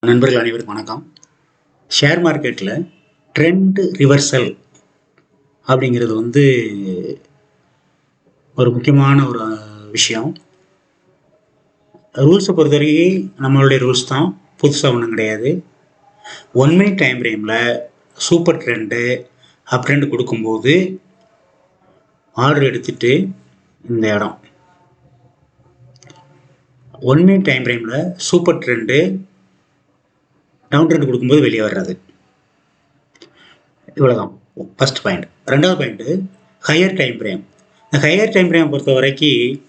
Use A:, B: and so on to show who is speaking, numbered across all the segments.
A: நண்பர்கள் அனைவருக்கும் வணக்கம். ஷேர் மார்க்கெட்டில் ட்ரெண்ட் ரிவர்சல் அப்படிங்கிறது ஒரு முக்கியமான ஒரு விஷயம். ரூல்ஸை பொறுத்தவரைக்கும் நம்மளுடைய ரூல்ஸ் தான், புதுசாக ஒன்றும் கிடையாது. 1 மினிட் டைம் ஃப்ரேமில் சூப்பர் ட்ரெண்டு அப் ட்ரெண்டு கொடுக்கும்போது ஆர்டர் எடுத்துட்டு இந்த இடம் 1 மினிட் டைம் ஃப்ரேமில் சூப்பர் ட்ரெண்டு டவுன் ட்ரெண்ட் கொடுக்கும்போது வெளியே வர்றது. இவ்வளோதான் ஃபர்ஸ்ட் பாயிண்ட். ரெண்டாவது பாயிண்ட்டு ஹையர் டைம் ஃப்ரேம். இந்த ஹையர் டைம் ஃப்ரேம் பொறுத்த வரைக்கும்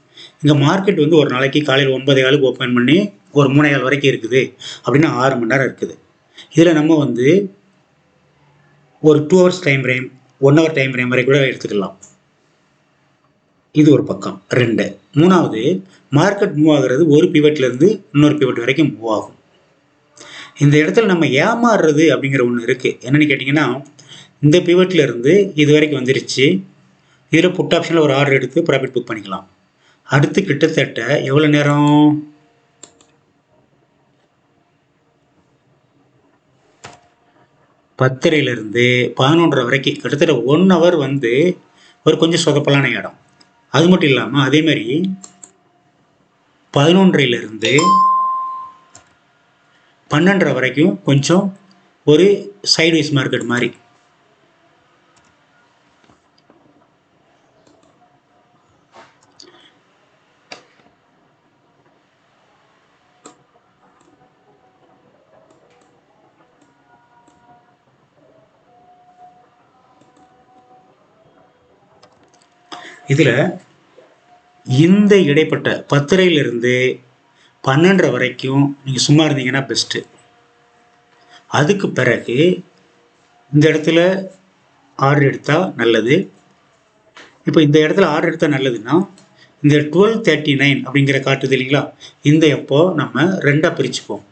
A: இங்கே மார்க்கெட் ஒரு நாளைக்கு காலையில் 9:15 ஓப்பன் பண்ணி ஒரு 3:15 வரைக்கும் இருக்குது அப்படின்னா 6 மணி நேரம் இருக்குது. இதில் நம்ம ஒரு 2 hours time frame 1 hour time frame வரை கூட எடுத்துக்கலாம். இது ஒரு பக்கம். மூணாவது, மார்க்கெட் மூவ் ஆகுறது ஒரு பிவட்லேருந்து இன்னொரு பிவட் வரைக்கும் மூவ் ஆகும். இந்த இடத்துல நம்ம ஏமாறுறது அப்படிங்கிற ஒன்று இருக்குது. என்னென்னு கேட்டிங்கன்னா, இந்த பிவட்டில் இருந்து இது வரைக்கும் வந்துருச்சு. இதில் புட் ஆப்ஷனில் ஒரு ஆர்டர் எடுத்து ப்ராஃபிட் புக் பண்ணிக்கலாம். அடுத்து கிட்டத்தட்ட எவ்வளோ நேரம், 10:30 11:30 வரைக்கும் கிட்டத்தட்ட 1 ஹவர் ஒரு கொஞ்சம் சொதப்பலான இடம். அது மட்டும் இல்லாமல் அதே மாதிரி 11:30 12:30 வரைக்கும் கொஞ்சம் ஒரு சைட்வைஸ் மார்க்கெட் மாதிரி. இதில் இந்த இடைப்பட்ட 10:30 12:30 வரைக்கும் நீங்கள் சும்மா இருந்தீங்கன்னா பெஸ்ட்டு. அதுக்கு பிறகு இந்த இடத்துல ஆர்டர் எடுத்தால் நல்லது. இப்போ இந்த இடத்துல ஆர்டர் எடுத்தால் நல்லதுன்னா இந்த 12:39 அப்படிங்கிற காட்டுது இல்லைங்களா, இந்த எப்போ நம்ம ரெண்டாக பிரிச்சுப்போம்.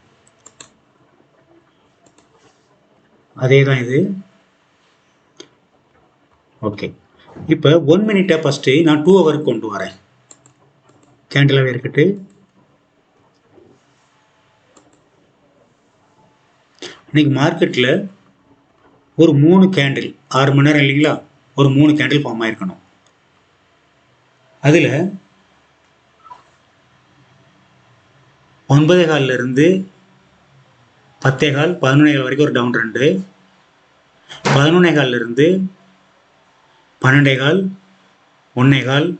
A: அதே தான் இது. ஓகே, இப்போ 1 மினிட்டை ஃபஸ்ட்டு நான் 2 ஹவருக்கு கொண்டு வரேன். கேண்டிலாகவே இருக்கட்டு. இன்னைக்கு மார்க்கெட்டில் ஒரு 3 கேண்டில் 6 மணி நேரம் இல்லைங்களா, ஒரு 3 கேண்டில் ஃபார்ம் ஆயிருக்கணும். அதில் 9:15 10:15 11:15 வரைக்கும் ஒரு டவுன் ட்ரெண்டு, 11:15 12:15 1:15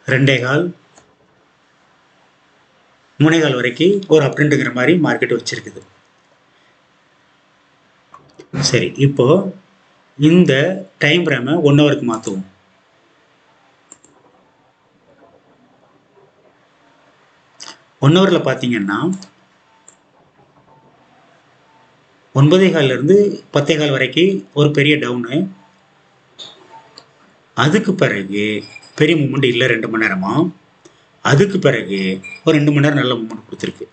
A: 2:15 3:15 வரைக்கும் ஒரு அப் ட்ரெண்டுங்கிற மாதிரி மார்க்கெட் வச்சிருக்குது. சரி, இப்போ இந்த டைம் ஃப்ரேமை 1 ஹவருக்கு மாற்றுவோம். ஒன் ஹவரில் பார்த்தீங்கன்னா 9:15 10:15 வரைக்கும் ஒரு பெரிய டவுனு. அதுக்கு பிறகு பெரிய மூமெண்ட் இல்லை 2 மணி நேரமா. அதுக்கு பிறகு ஒரு 2 மணி நேரம் நல்ல மூமெண்ட் கொடுத்துருக்கு.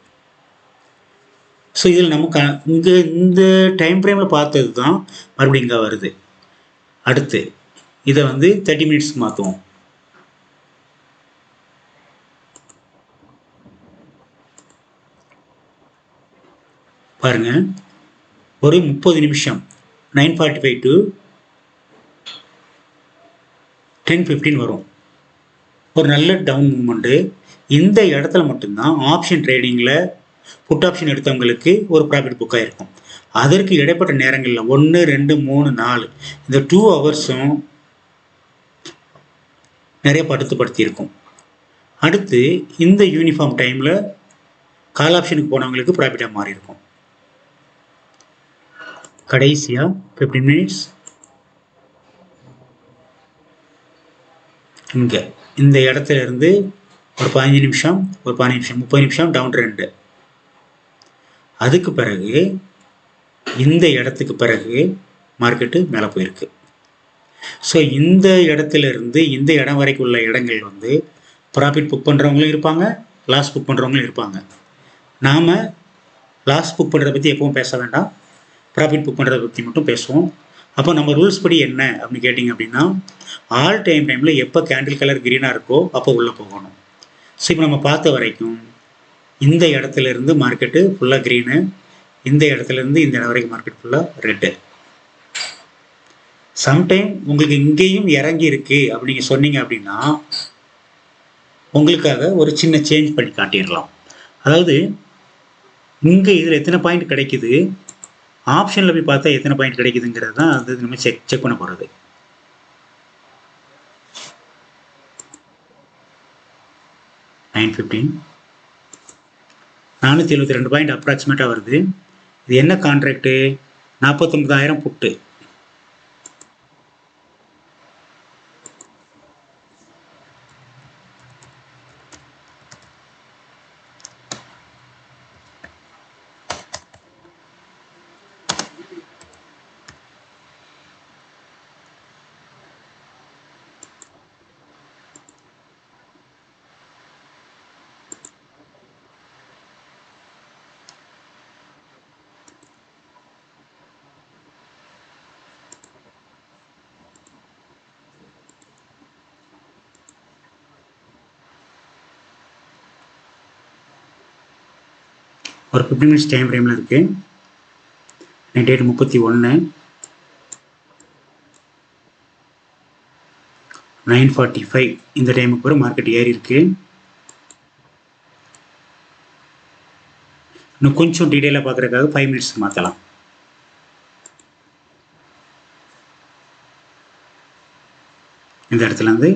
A: ஸோ இதில் நமக்கு இங்கே இந்த டைம் ஃப்ரேமில் பார்த்தது தான் மறுபடியும் இங்கே வருது. அடுத்து இதை 30 மினிட்ஸ்க்கு மாற்றுவோம். பாருங்க, ஒரு 30 நிமிஷம் 9:45 to 10:15 வரும். ஒரு நல்ல டவுன் மூமெண்ட்டு. இந்த இடத்துல மட்டும்தான் ஆப்ஷன் ட்ரேடிங்கில் புட் ஆப்ஷன் எடுத்தவங்களுக்கு ஒரு ப்ராஃபிட் புக் ஆகிருக்கும். அதற்கு இடைப்பட்ட நேரங்களில் 1 2 3 4 இந்த 2 ஹவர்ஸும் நிறைய படுத்தியிருக்கும். அடுத்து இந்த யூனிஃபார்ம் டைமில் கால் ஆப்ஷனுக்கு போனவங்களுக்கு ப்ராஃபிட்டாக மாறி இருக்கும். கடைசியாக 15 மினிட்ஸ் இங்கே இந்த இடத்துல இருந்து ஒரு 15 நிமிஷம் ஒரு 15 நிமிஷம் 30 நிமிஷம் டவுன் ட்ரெண்டு. அதுக்கு பிறகு இந்த இடத்துக்கு பிறகு மார்க்கெட்டு மேலே போயிருக்கு. ஸோ இந்த இடத்துல இருந்து இந்த இடம் வரைக்கும் உள்ள இடங்கள் ப்ராஃபிட் புக் பண்ணுறவங்களும் இருப்பாங்க, லாஸ் புக் பண்ணுறவங்களும் இருப்பாங்க. நாம் லாஸ் புக் பண்ணுறதை பற்றி எப்பவும் பேச வேண்டாம், ப்ராஃபிட் புக் பண்ணுறதை பற்றி மட்டும் பேசுவோம். அப்போ நம்ம ரூல்ஸ் படி என்ன அப்படின்னு கேட்டிங்க அப்படின்னா, ஆல் டைம் டைமில் எப்போ கேண்டில் கலர் க்ரீனாக இருக்கோ அப்போ உள்ளே போகணும். ஸோ இப்போ நம்ம பார்த்த வரைக்கும் இந்த இடத்துல இருந்து மார்க்கெட்டு ஃபுல்லாக க்ரீனு, இந்த இடத்துல இருந்து இந்த இடம் வரைக்கும் மார்க்கெட் ஃபுல்லாக ரெட்டு. சம்டைம் உங்களுக்கு இங்கேயும் இறங்கி இருக்கு அப்படிங்க சொன்னீங்க அப்படின்னா உங்களுக்காக ஒரு சின்ன சேஞ்ச் பண்ணி காட்டிடலாம். அதாவது இங்கே இதில் எத்தனை பாயிண்ட் கிடைக்குது, ஆப்ஷனில் போய் பார்த்தா எத்தனை பாயிண்ட் கிடைக்குதுங்கிறது தான் அது நம்ம செக் பண்ண போகிறது. $9.15 472 பாயிண்ட் அப்ராக்சிமேட்டாக வருது. இது என்ன கான்ட்ராக்டு? 49,000 புட்டு. ஒரு 15 மினிட்ஸ் டைம் ஃப்ரேமில் இருக்குது. டேட் 31 9:45 இந்த டைமுக்கு ஒரு மார்க்கெட் ஏறி இருக்கு. இன்னும் கொஞ்சம் டீட்டெயிலாக பார்க்குறதுக்காக 5 மினிட்ஸ் மாற்றலாம். இந்த இடத்துல இருந்து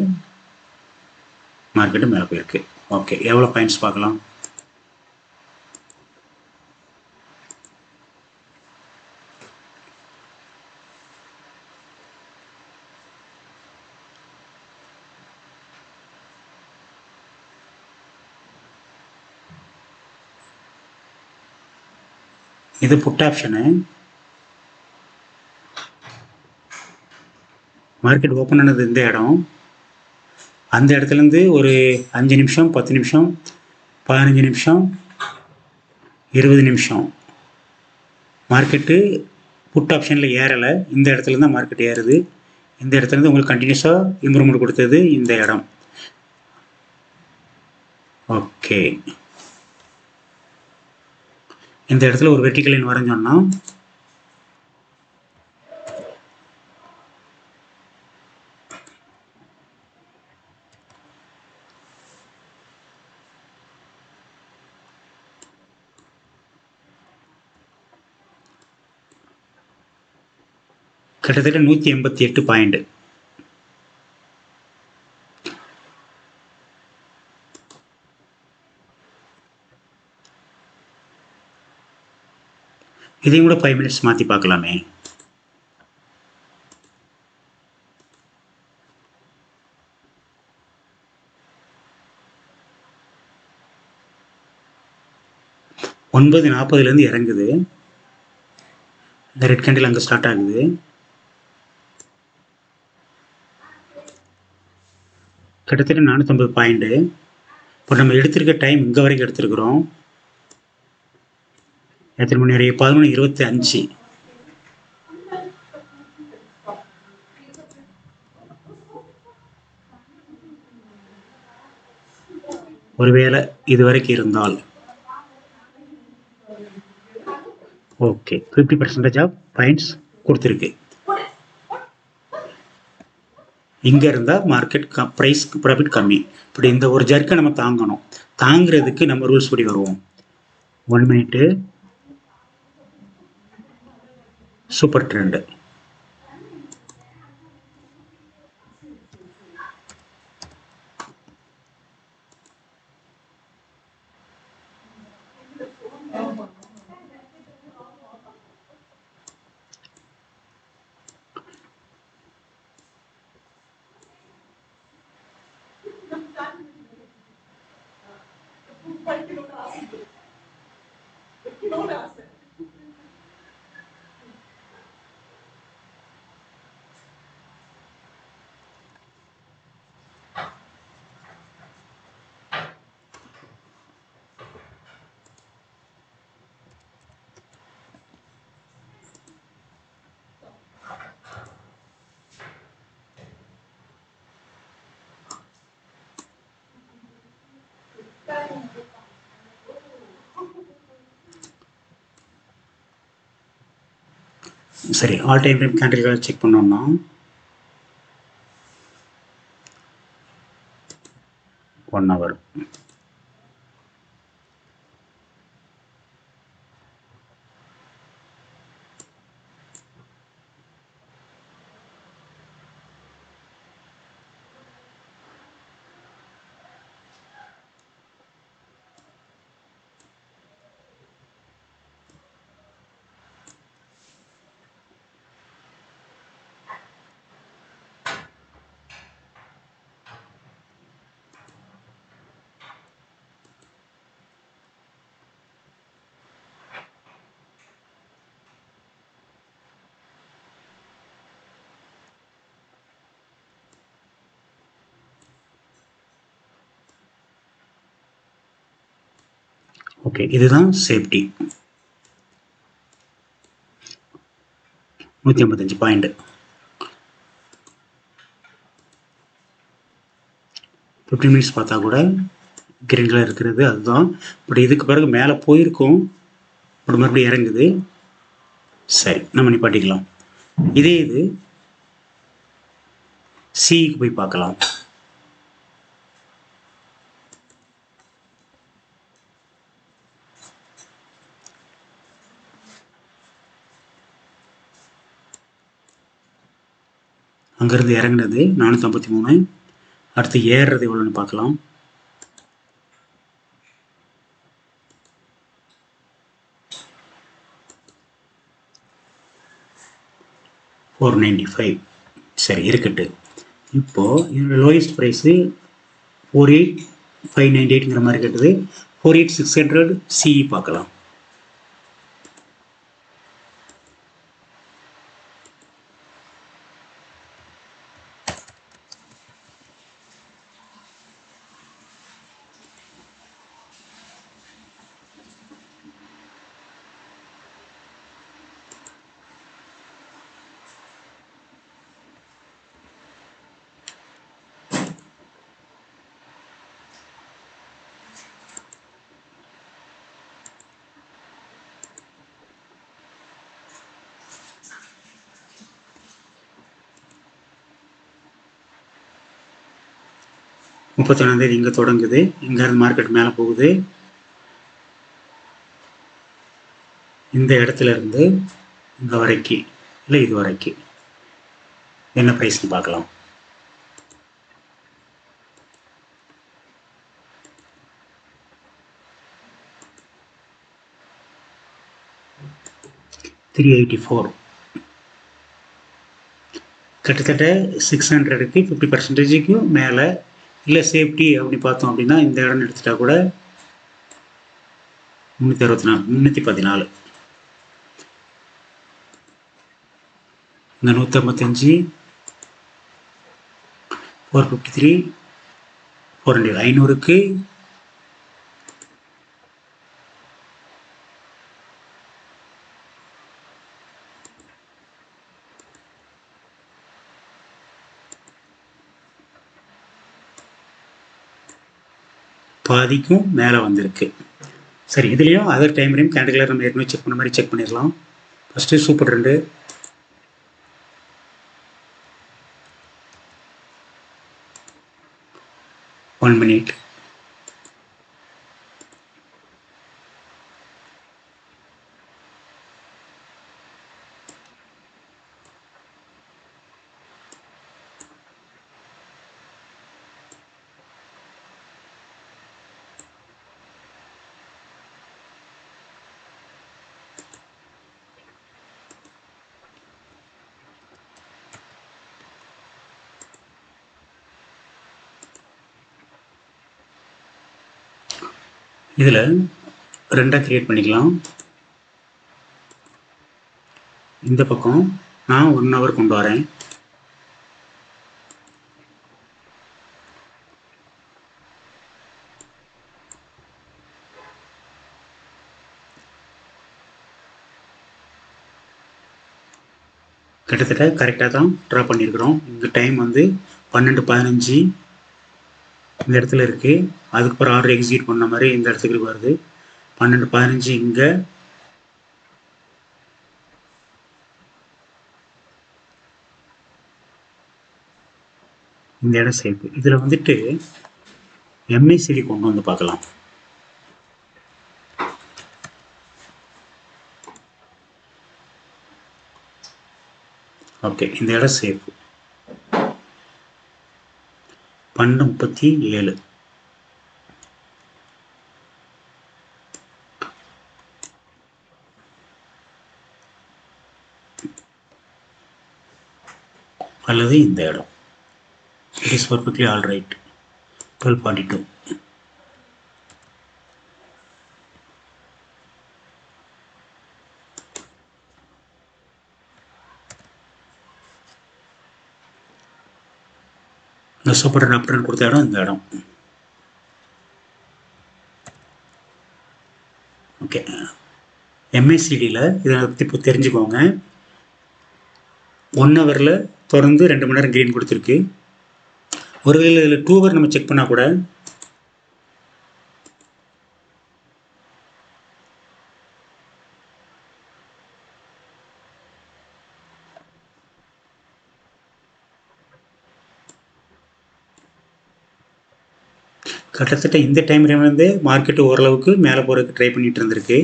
A: மார்க்கெட்டு மேலே போயிருக்கு. ஓகே, எவ்வளோ பாயிண்ட்ஸ் பார்க்கலாம். இது புட் ஆப்ஷனு. மார்க்கெட் ஓப்பன் ஆனது இந்த இடம். அந்த இடத்துலேருந்து ஒரு 5 நிமிஷம், 10 நிமிஷம், 15 நிமிஷம், 20 நிமிஷம் மார்க்கெட்டு புட் ஆப்ஷனில் ஏறலை. இந்த இடத்துல தான் மார்க்கெட் ஏறுது. இந்த இடத்துலேருந்து உங்களுக்கு கண்டினியூஸாக இம்ப்ரூவ்மெண்ட் கொடுத்தது இந்த இடம். ஓகே, இந்த இடத்துல ஒரு வெர்டிகல் லைன் வரைஞ்சோம்னா கிட்டத்தட்ட 188 பாயிண்ட். இதையும் கூட 5 மினிட்ஸ் மாற்றி பார்க்கலாமே. ஒன்பது 40 இறங்குது. இந்த ரெட் கேண்டில் அங்கே ஸ்டார்ட் ஆகுது. கிட்டத்தட்ட 450 பாயிண்ட். இப்போ நம்ம எடுத்திருக்க டைம் இங்கே வரைக்கும் எடுத்திருக்கிறோம். எத்தனை மணி வரை? 11:25. ஒருவேளை இது வரைக்கும் இருந்தால் ஓகே, 50% ஆஃப் பாயிண்ட்ஸ் கொடுத்துருக்கு. இங்கே இருந்தால் மார்க்கெட் ப்ரைஸ் ப்ராஃபிட் கம்மி. இப்படி இந்த ஒரு ஜர்க்கை நம்ம தாங்கணும். தாங்கிறதுக்கு நம்ம ரூல்ஸ் படி வருவோம். 1 மினிட்டு சூப்பர் ட்ரெண்டு. சரி, all time frame candle check பண்ணோம்னா 1 hour. ஓகே, இதுதான் சேஃப்டி. 155 பாயிண்ட். 15 மினிட்ஸ் பார்த்தா கூட கிரீன் கலர் இருக்கிறது அதுதான். பட் இதுக்கு பிறகு மேலே போயிருக்கும், பட் மறுபடியும் இறங்குது. சரி, நம்ம நிப்பாட்டிக்கலாம். இதே இது சிக்கு போய் பார்க்கலாம். அங்கேருந்து இறங்குனது 453. அடுத்து ஏறுறது எவ்வளோன்னு பார்க்கலாம். 495. சரி, இருக்கட்டு. இப்போ இதோட லோயஸ்ட் ப்ரைஸு 48598ங்கிற மாதிரி கட்டுது. 48600 சிஇ பார்க்கலாம். தேதி இங்கே தொடங்குது. இங்கேருந்து மார்க்கெட் மேலே போகுது. இந்த இடத்துல இருந்து இங்கே வரைக்கும் இல்லை இது வரைக்கும் என்ன ப்ரைஸ்னு பார்க்கலாம். $384. கிட்டத்தட்ட 600க்கு 50% மேலே. இல்லை சேஃப்டி அப்படி பார்த்தோம் அப்படின்னா இந்த இடம் எடுத்துட்டா கூட 314 இந்த 155 453 400 500க்கு பாதிக்கும் மேலே வந்திருக்கு. சரி, இதுலேயும் அதர் டைம் ஃப்ரேம் கேண்டில் நம்ம ஏற்கனவே செக் பண்ண மாதிரி செக் பண்ணிடலாம். First super trend, one minute, இதில் ரெண்டாக கிரியேட் பண்ணிக்கலாம். இந்த பக்கம் நான் 1 hour கொண்டு வரேன். கிட்டத்தட்ட கரெக்டாக தான் ட்ரா பண்ணியிருக்கிறோம். இந்த டைம் வந்து 12:15 இந்த இடத்துல இருக்குது. அதுக்கப்புறம் ஆர்டர் எக்ஸிக்யூட் பண்ண மாதிரி இந்த இடத்துக்கு வருது. 12:15 இங்கே, இந்த இடம் சேஃப். இதில் வந்துட்டு எம்ஏசிடி கொண்டு வந்து பார்க்கலாம். ஓகே, இந்த இடம் சேஃப். 12:37. அல்லது இந்த இடம். It is perfectly all right. 12:42. இந்த சூப்பர் அப்டன் கொடுத்த இடம் இந்த இடம். ஓகே, எம்ஏசிடியில் இதை பற்றி இப்போ தெரிஞ்சுக்கோங்க. 1 ஹவரில் தொடர்ந்து 2 மணி நேரம் க்ரீன் கொடுத்துருக்கு. ஒருவேளை இதில் 2 ஹவர் நம்ம செக் பண்ணால் கூட கிட்டத்தட்ட இந்த டைம் ஃப்ரேம்லேருந்து மார்க்கெட்டு ஓரளவுக்கு மேலே போகிறதுக்கு ட்ரை பண்ணிகிட்டு இருந்திருக்கு.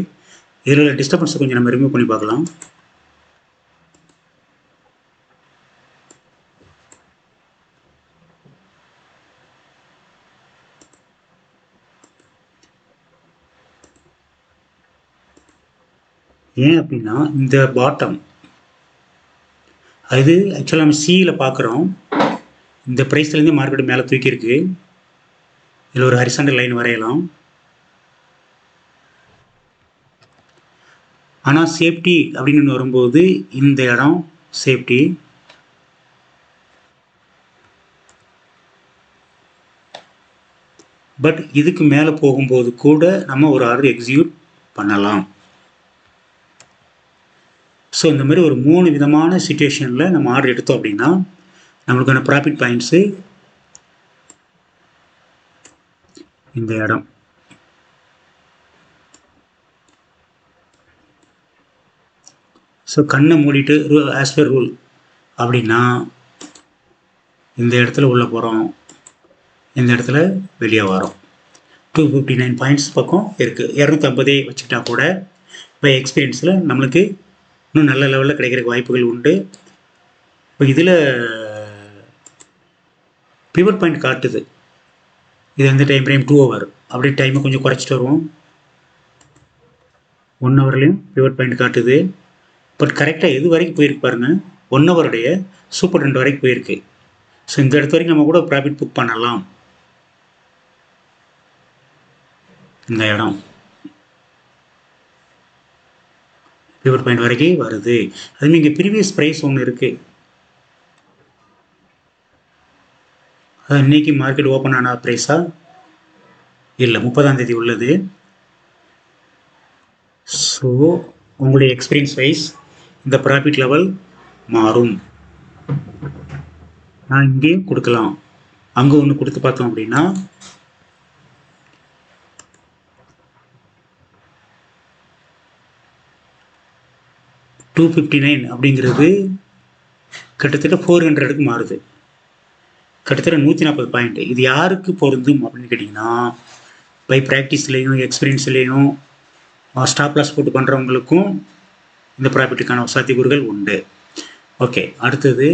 A: இதில் உள்ள டிஸ்டர்பன்ஸை கொஞ்சம் நம்ம ரிமூவ் பண்ணி பார்க்கலாம். ஏன் அப்படின்னா இந்த பாட்டம் அது ஆக்சுவலாக நம்ம சியில் பார்க்குறோம். இந்த ப்ரைஸ்லேருந்து மார்க்கெட்டு மேலே தூக்கியிருக்கு. இதில் ஒரு ஹரிசாண்டல் லைன் வரையலாம். ஆனால் சேஃப்டி அப்படின்னு வரும்போது இந்த இடம் சேஃப்டி. பட் இதுக்கு மேலே போகும்போது கூட நம்ம ஒரு ஆர்டர் எக்ஸிக்யூட் பண்ணலாம். ஸோ இந்த மாதிரி ஒரு 3 விதமான சிச்சுவேஷனில் நம்ம ஆர்டர் எடுத்தோம் அப்படின்னா நம்மளுக்கான ப்ராஃபிட் பாயிண்ட்ஸு இந்த இடம். ஸோ கண்ணை மூடிட்டு ஆஸ் பர் ரூல் அப்படின்னா இந்த இடத்துல உள்ளே போகிறோம், இந்த இடத்துல வெளியே வரோம். 259 பாயிண்ட்ஸ் பக்கம் இருக்குது. 250 வச்சுக்கிட்டா கூட இப்போ எக்ஸ்பீரியன்ஸில் நம்மளுக்கு இன்னும் நல்ல லெவலில் கிடைக்கிறதுக்கு வாய்ப்புகள் உண்டு. இப்போ இதில் பிவட் பாயிண்ட் காட்டுது. இது எந்த டைம் ஃப்ரேம் 2 ஹவர் அப்படி டைமை கொஞ்சம் குறைச்சிட்டு வருவோம். 1 ஹவர்லேயும் பிவட் பாயிண்ட் காட்டுது. பட் கரெக்டாக எது வரைக்கும் போயிருக்கு பாருங்கள், 1 ஹவருடைய சூப்பர் ட்ரெண்ட் வரைக்கும் போயிருக்கு. ஸோ இந்த இடத்து வரைக்கும் நம்ம கூட ப்ராஃபிட் புக் பண்ணலாம். இந்த இடம் பிவட் பாயிண்ட் வரைக்கும் வருது. அது இங்கே ப்ரீவியஸ் ப்ரைஸ் ஒன்று இருக்குது. அது இன்னைக்கு மார்க்கெட் ஓப்பன் ஆன ப்ரைஸா இல்லை, 30ஆம் தேதி உள்ளது. ஸோ உங்களுடைய எக்ஸ்பீரியன்ஸ் வைஸ் இந்த ப்ராஃபிட் லெவல் மாறும். நான் இங்கேயும் கொடுக்கலாம், அங்கே ஒன்று கொடுத்து பார்த்தோம் அப்படின்னா $259 அப்படிங்கிறது கிட்டத்தட்ட 400க்கு மாறுது. கிட்டத்தட்ட 140 பாயிண்ட். இது யாருக்கு பொருந்தும் அப்படின்னு கேட்டிங்கன்னா பை ப்ராக்டிஸ்லேயும் எக்ஸ்பீரியன்ஸ்லேயும் ஸ்டாப் லாஸ் போட்டு பண்ணுறவங்களுக்கும் இந்த ப்ராஃபிட்டுக்கான சாத்தியக்கூறுகள் உண்டு. ஓகே, அடுத்தது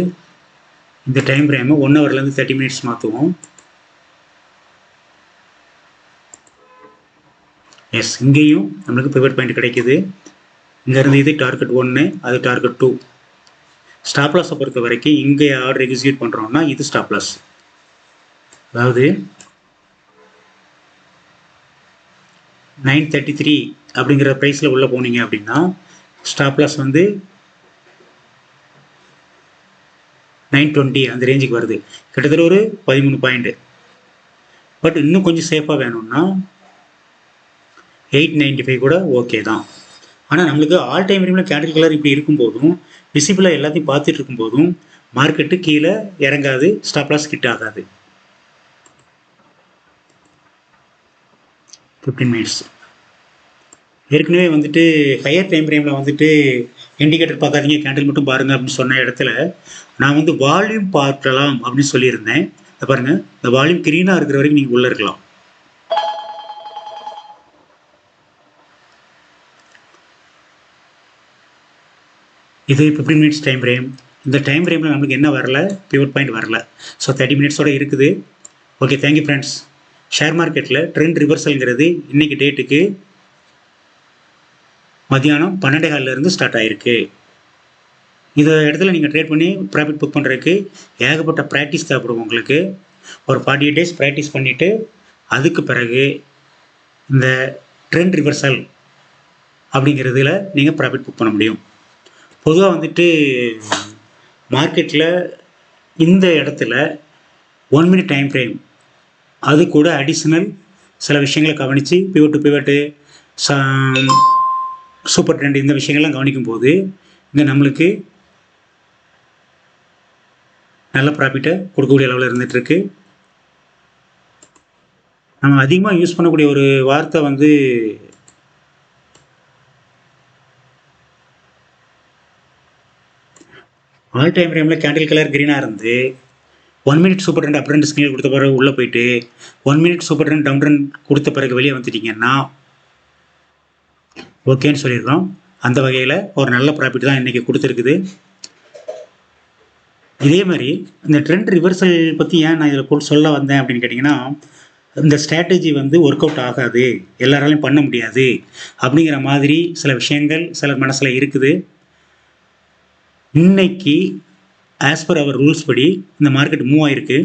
A: இந்த டைம் ஃப்ரேமை 1 ஹவர்லேருந்து 30 மினிட்ஸ் மாற்றுவோம். எஸ், இங்கேயும் நம்மளுக்கு பிவட் பாயிண்ட் கிடைக்குது. இங்கேருந்து இது டார்கெட் 1, அது டார்கெட் 2. ஸ்டாப் லாஸை பொறுத்த வரைக்கும் இங்கே ஆர்டர் எக்ஸிக்யூட் பண்ணுறோம்னா இது ஸ்டாப் லாஸ். அதாவது 933 அப்படிங்கிற ப்ரைஸில் உள்ளே போனீங்க அப்படின்னா ஸ்டாப் லாஸ் வந்து 920 அந்த ரேஞ்சுக்கு வருது. கிட்டத்தட்ட ஒரு 13 பாயிண்ட். பட் இன்னும் கொஞ்சம் சேஃபாக வேணும்னா 895 கூட ஓகே தான். ஆனால் நம்மளுக்கு ஆல் டைம் ஃப்ரேமில் கேண்டில் கலர் இப்படி இருக்கும்போதும் விசிபிளாக எல்லாத்தையும் பார்த்துட்டு இருக்கும்போதும் மார்க்கெட்டு கீழே இறங்காது, ஸ்டாப் லாஸ் கிட் ஆகாது. 15 மினிட்ஸ் ஏற்கனவே வந்துட்டு ஹையர் டைம் ஃப்ரேமில் வந்துட்டு இண்டிகேட்டர் பார்க்காதீங்க, கேண்டில் மட்டும் பாருங்கள் அப்படின்னு சொன்ன இடத்துல நான் வந்து வால்யூம் பார்க்கலாம் அப்படின்னு சொல்லியிருந்தேன். இதை பாருங்கள், இந்த வால்யூம் க்ரீனாக இருக்கிற வரைக்கும் நீங்கள் உள்ளே இருக்கலாம். இது 15 மினிட்ஸ் டைம் ஃப்ரேம். இந்த டைம் ஃப்ரேமில் நம்மளுக்கு என்ன வரல, பிவட் பாயிண்ட் வரல. ஸோ 30 மினிட்ஸோடு இருக்குது. Okay, thank you friends. ஷேர் மார்க்கெட்டில் ட்ரெண்ட் ரிவர்சல்ங்கிறது இன்றைக்கி டேட்டுக்கு மதியானம் 12:15 ஸ்டார்ட் ஆகிருக்கு. இந்த இடத்துல நீங்கள் ட்ரேட் பண்ணி ப்ராஃபிட் புக் பண்ணுறதுக்கு ஏகப்பட்ட ப்ராக்டிஸ் தேவைப்படும். உங்களுக்கு ஒரு 48 டேஸ் ப்ராக்டிஸ் பண்ணிவிட்டு அதுக்கு பிறகு இந்த ட்ரெண்ட் ரிவர்சல் அப்படிங்கிறதுல நீங்கள் ப்ராஃபிட் புக் பண்ண முடியும். பொதுவாக வந்துட்டு மார்க்கெட்டில் இந்த இடத்துல 1 மினிட் டைம் ஃப்ரேம் அது கூட அடிஷ்னல் சில விஷயங்களை கவனித்து பிவட்டு சூப்பர் ட்ரெண்ட் இந்த விஷயங்கள்லாம் கவனிக்கும் போது இங்கே நம்மளுக்கு நல்ல ப்ராஃபிட்டை கொடுக்கக்கூடிய அளவில் இருந்துகிட்ருக்கு. நம்ம அதிகமாக யூஸ் பண்ணக்கூடிய ஒரு வார்த்தை வந்து ஆல் டைம் ஃப்ரேமில் கேண்டில் கலர் க்ரீனாக இருந்து 1 minute super trend up trend screen கொடுத்த பிறகு உள்ளே போயிட்டு 1 minute super trend down trend கொடுத்த பிறகு வெளியே வந்துட்டிங்கன்னா ஓகேன்னு சொல்லியிருக்கோம். அந்த வகையில் ஒரு நல்ல ப்ராஃபிட் தான் இன்றைக்கி கொடுத்துருக்குது. இதே மாதிரி இந்த ட்ரெண்ட் ரிவர்சல் பற்றி ஏன் நான் இதில் சொல்ல வந்தேன் அப்படின்னு கேட்டிங்கன்னா, இந்த ஸ்ட்ராட்டஜி வந்து ஒர்க் அவுட் ஆகாது, எல்லாராலையும் பண்ண முடியாது அப்படிங்கிற மாதிரி சில விஷயங்கள் சில மனசில் இருக்குது. இன்னைக்கு ஆஸ் பர் அவர் ரூல்ஸ் படி இந்த மார்க்கெட் மூவ் ஆகிருக்கு.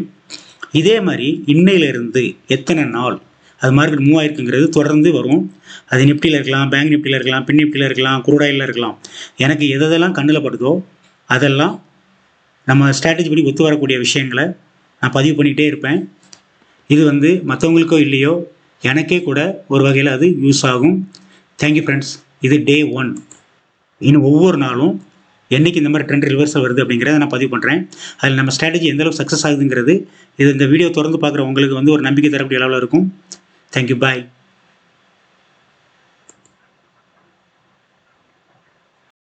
A: இதே மாதிரி இன்னையிலேருந்து எத்தனை நாள் அது மார்க்கெட் மூவ் ஆகிருக்குங்கிறது தொடர்ந்து வரும். அது நிஃப்டியில் இருக்கலாம், பேங்க் நிஃப்டியில் இருக்கலாம், பின் நிஃப்டியில் இருக்கலாம், குரூட் ஆயிலில் இருக்கலாம். எனக்கு எதெல்லாம் கண்ணில் படுதோ அதெல்லாம் நம்ம ஸ்ட்ராட்டஜி படி ஒத்து வரக்கூடிய விஷயங்களை நான் பதிவு பண்ணிகிட்டே இருப்பேன். இது வந்து மற்றவங்களுக்கோ இல்லையோ எனக்கே கூட ஒரு வகையில் அது யூஸ் ஆகும். Thank you friends. இது டே 1. இன்னும் ஒவ்வொரு நாளும் என்றைக்கு இந்த மாதிரி ட்ரெண்ட் ரிவர்சல் வருது அப்படிங்கிறத நான் பதிவு பண்ணுறேன். அதில் நம்ம ஸ்ட்ராட்டஜி எந்தளவுக்கு சக்ஸஸ் ஆகுதுங்கிறது இது இந்த வீடியோ தொடர்ந்து பார்க்குற உங்களுக்கு வந்து ஒரு நம்பிக்கை தரக்கூடிய அளவில் இருக்கும். தேங்க்யூ, பாய்.